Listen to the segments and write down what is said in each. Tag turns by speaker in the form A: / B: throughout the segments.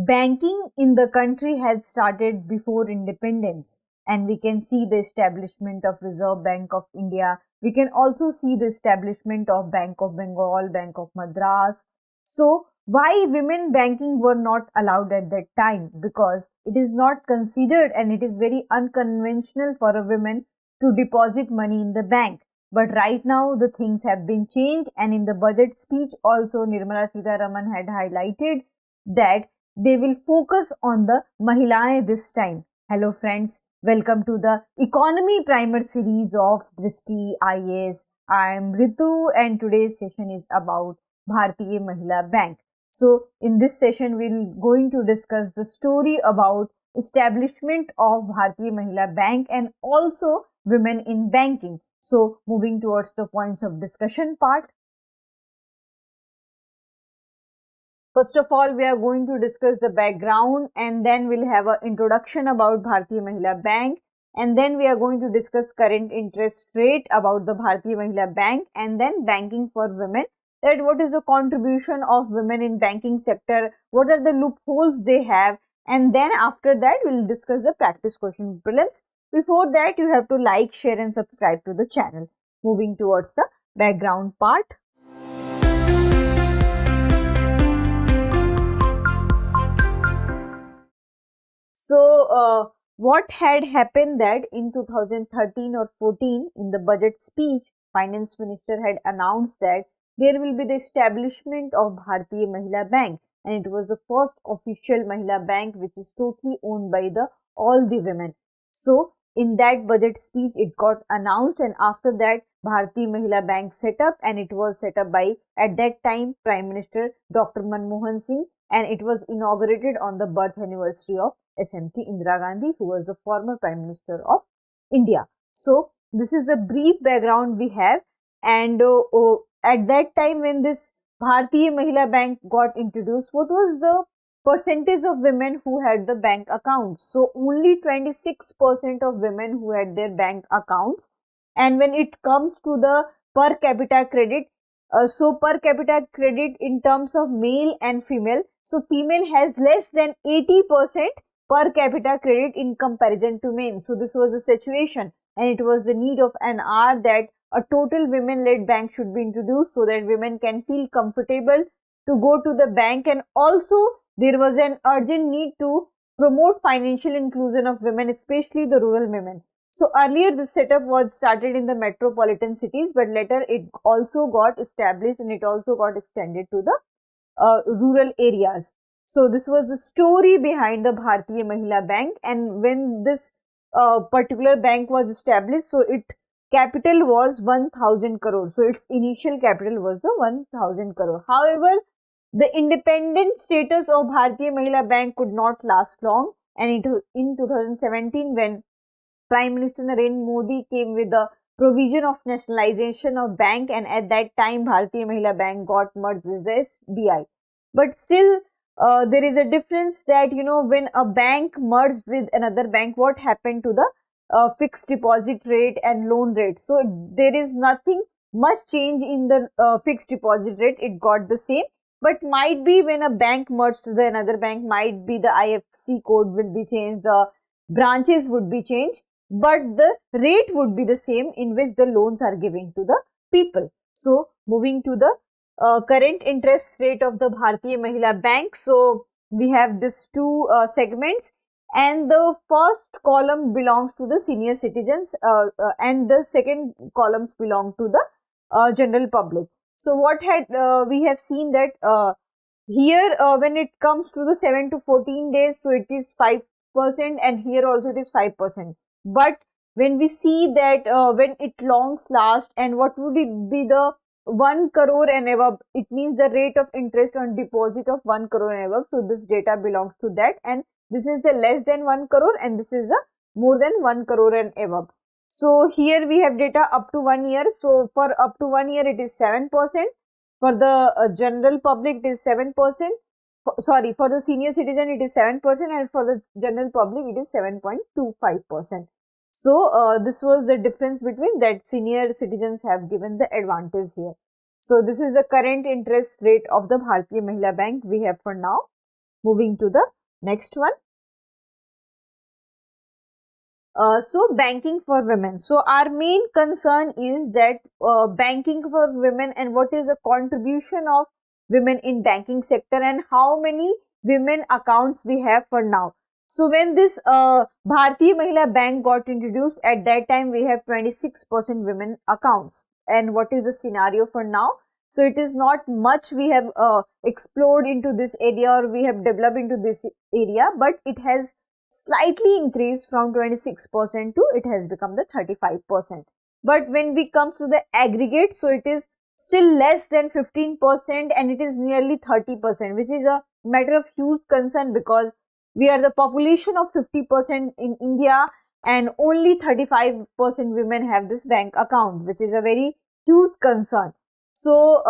A: Banking in the country had started before independence, and we can see the establishment of Reserve Bank of India. We can also see the establishment of Bank of Bengal, Bank of Madras. So why women banking were not allowed at that time? Because it is not considered and it is very unconventional for a woman to deposit money in the bank. But right now the things have been changed, and in the budget speech also Nirmala Sitharaman had highlighted that they will focus on the Mahilaएं this time. Hello friends, welcome to the Economy Primer series of Drishti IAS. I am Ritu and today's session is about Bhartiya Mahila Bank. So in this session we will going to discuss the story about establishment of Bhartiya Mahila Bank and also women in banking. So moving towards the points of discussion part. First of all, we are going to discuss the background, and then we'll have an introduction about Bhartiya Mahila Bank, and then we are going to discuss current interest rate about the Bhartiya Mahila Bank, and then banking for women, that what is the contribution of women in banking sector, what are the loopholes they have, and then after that we'll discuss the practice question prelims. Before that, you have to like, share and subscribe to the channel. Moving towards the background part. So, what had happened that in 2013 or 14 in the budget speech, Finance Minister had announced that there will be the establishment of Bhartiya Mahila Bank, and it was the first official Mahila Bank which is totally owned by all the women. So, in that budget speech it got announced, and after that Bhartiya Mahila Bank set up, and it was set up by at that time Prime Minister Dr. Manmohan Singh, and it was inaugurated on the birth anniversary of SMT Indira Gandhi, who was the former Prime Minister of India. So this is the brief background we have, and at that time when this Bhartiya Mahila Bank got introduced, what was the percentage of women who had the bank accounts? So only 26% of women who had their bank accounts, and when it comes to the per capita credit, so per capita credit in terms of male and female, so female has less than 80% per capita credit in comparison to men. So this was the situation, and it was the need of an hour that a total women-led bank should be introduced so that women can feel comfortable to go to the bank, and also there was an urgent need to promote financial inclusion of women, especially the rural women. So earlier this setup was started in the metropolitan cities, but later it also got established and it also got extended to the rural areas. So this was the story behind the Bhartiya Mahila Bank, and when this particular bank was established, so its capital was 1000 crore. So its initial capital was the 1000 crore. However, the independent status of Bhartiya Mahila Bank could not last long, and in 2017 when Prime Minister Narendra Modi came with the provision of nationalization of bank, and at that time Bhartiya Mahila Bank got merged with the SBI. But still there is a difference that, you know, when a bank merged with another bank, what happened to the fixed deposit rate and loan rate? So there is nothing much change in the fixed deposit rate, it got the same. But might be when a bank merged to the another bank, might be the IFSC code will be changed, the branches would be changed, but the rate would be the same in which the loans are given to the people. So moving to the current interest rate of the Bhartiya Mahila Bank. So we have these two segments, and the first column belongs to the senior citizens and the second columns belong to the general public. So what had we have seen that here when it comes to the 7 to 14 days, so it is 5%, and here also it is 5%. But when we see that when it longs last, and what would it be the 1 crore and above, it means the rate of interest on deposit of 1 crore and above. So this data belongs to that, and this is the less than 1 crore and this is the more than 1 crore and above. So here we have data up to 1 year. So for up to 1 year it is 7%. For the general public it is 7%. Sorry, for the senior citizen it is 7%, and for the general public it is 7.25%. So this was the difference between that. Senior citizens have given the advantage here. So this is the current interest rate of the Bhartiya Mahila Bank we have for now. Moving to the next one. So banking for women. So our main concern is that banking for women and what is the contribution of women in banking sector and how many women accounts we have for now. So when this Bhartiya Mahila Bank got introduced, at that time we have 26% women accounts. And what is the scenario for now? So it is not much we have explored into this area or we have developed into this area, but it has slightly increased from 26% to it has become the 35%. But when we come to the aggregate, so it is still less than 15% and it is nearly 30%, which is a matter of huge concern because we are the population of 50% in India and only 35% women have this bank account, which is a very huge concern. So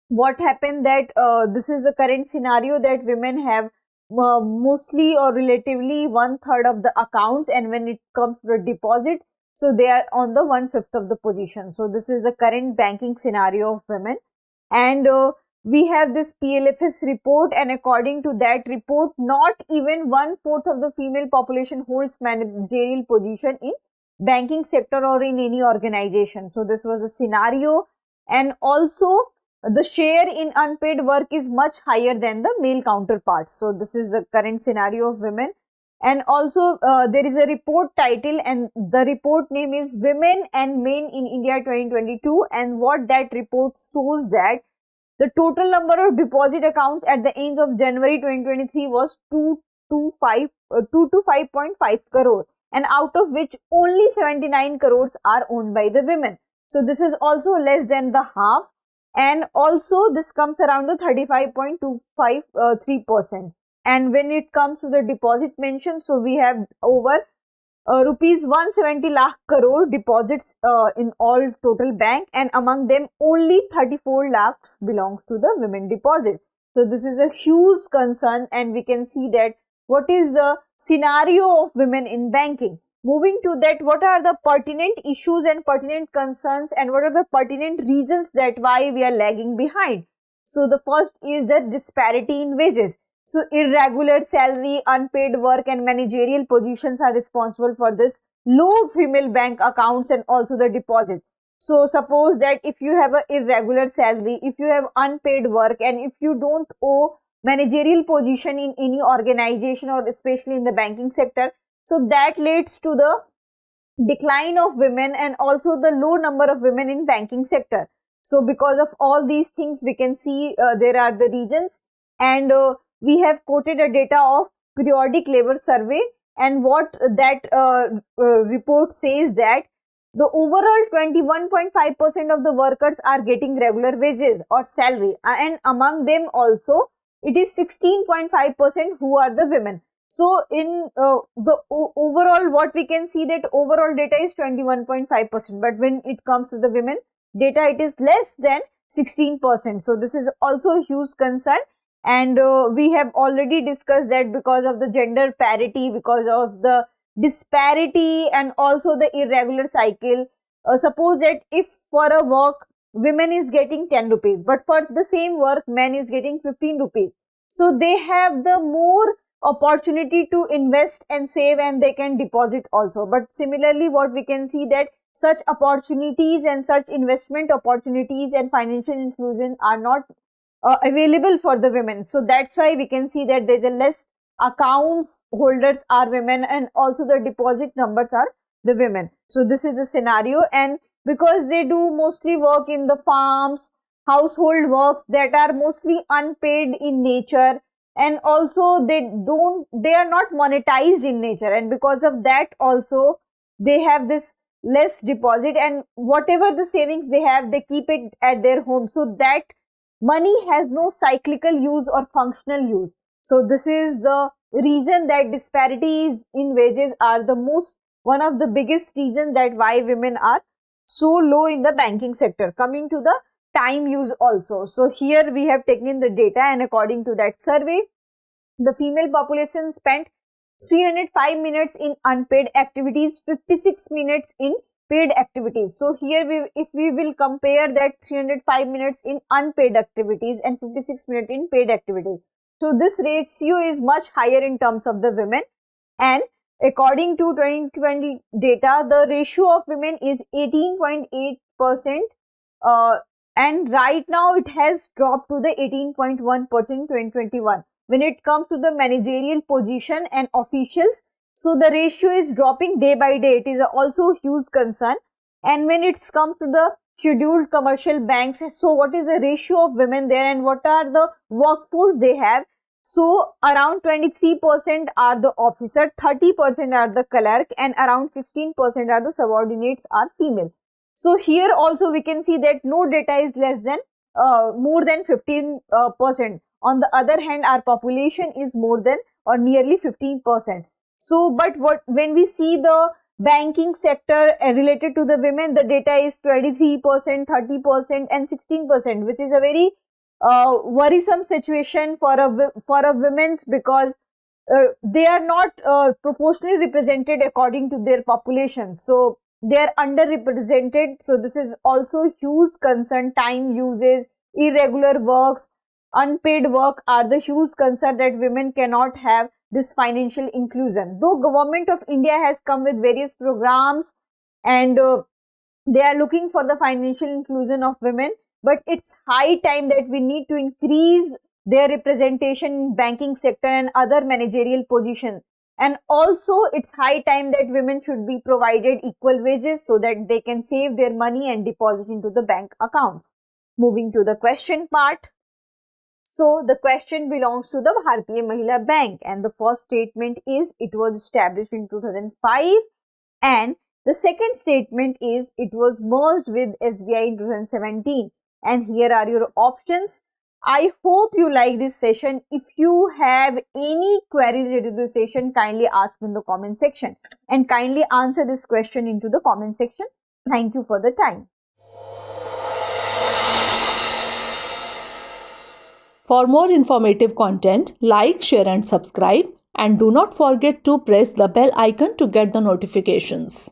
A: what happened that this is the current scenario that women have mostly or relatively 1/3 of the accounts, and when it comes to the deposit, so they are on the 1/5 of the position. So this is the current banking scenario of women, and we have this PLFS report, and according to that report, not even 1/4 of the female population holds managerial position in banking sector or in any organization. So this was a scenario, and also the share in unpaid work is much higher than the male counterparts. So this is the current scenario of women. And also there is a report title, and the report name is Women and Men in India 2022, and what that report shows that the total number of deposit accounts at the end of January 2023 was 225.5 crore, and out of which only 79 crores are owned by the women. So this is also less than the half, and also this comes around the 35.253%. And when it comes to the deposit mentioned, so we have over rupees 170 lakh crore deposits in all total bank, and among them only 34 lakhs belongs to the women deposit. So this is a huge concern, and we can see that what is the scenario of women in banking. Moving to that, what are the pertinent issues and pertinent concerns, and what are the pertinent reasons that why we are lagging behind. So the first is the disparity in wages. So irregular salary, unpaid work and managerial positions are responsible for this low female bank accounts and also the deposit. So suppose that if you have an irregular salary, if you have unpaid work, and if you don't owe managerial position in any organization or especially in the banking sector, so that leads to the decline of women and also the low number of women in banking sector. So because of all these things, we can see there are the reasons, and we have quoted a data of periodic labor survey, and what that report says that the overall 21.5% of the workers are getting regular wages or salary, and among them also it is 16.5% who are the women. So in the overall, what we can see that overall data is 21.5%, but when it comes to the women data, it is less than 16%. So this is also a huge concern, and we have already discussed that because of the gender parity, because of the disparity and also the irregular cycle. Suppose that if for a work women is getting 10 rupees, but for the same work man is getting 15 rupees. So they have the more opportunity to invest and save, and they can deposit also. But similarly, what we can see that such opportunities and such investment opportunities and financial inclusion are not available for the women. So that's why we can see that there's a less accounts holders are women, and also the deposit numbers are the women. So this is the scenario, and because they do mostly work in the farms, household works that are mostly unpaid in nature, and also they are not monetized in nature, and because of that also they have this less deposit, and whatever the savings they have, they keep it at their home. So that money has no cyclical use or functional use. So this is the reason that disparities in wages are the one of the biggest reasons that why women are so low in the banking sector. Coming to the time use also. So here we have taken in the data, and according to that survey, the female population spent 305 minutes in unpaid activities, 56 minutes in paid activities. So here if we will compare that 305 minutes in unpaid activities and 56 minutes in paid activities, So this ratio is much higher in terms of the women, and according to 2020 data, the ratio of women is 18.8%, and right now it has dropped to the 18.1% in 2021. When it comes to the managerial position and officials, so the ratio is dropping day by day. It is also a huge concern. And when it comes to the scheduled commercial banks, so what is the ratio of women there and what are the workforce they have? So around 23% are the officer, 30% are the clerk, and around 16% are the subordinates are female. So here also we can see that no data is less than more than 15%. On the other hand, our population is more than or nearly 15%. So, but when we see the banking sector related to the women, the data is 23%, 30%, and 16%, which is a very worrisome situation for a women's, because they are not proportionally represented according to their population. So they are underrepresented. So this is also huge concern. Time uses, irregular works, unpaid work are the huge concern that women cannot have this financial inclusion. Though Government of India has come with various programs and they are looking for the financial inclusion of women, but it's high time that we need to increase their representation in banking sector and other managerial positions. And also it's high time that women should be provided equal wages so that they can save their money and deposit into the bank accounts. Moving to the question part. So the question belongs to the Bhartiya Mahila Bank, and the first statement is it was established in 2005, and the second statement is it was merged with SBI in 2017. And here are your options. I hope you like this session. If you have any query related to the session, kindly ask in the comment section and kindly answer this question into the comment section. Thank you for the time.
B: For more informative content, like, share and subscribe, and do not forget to press the bell icon to get the notifications.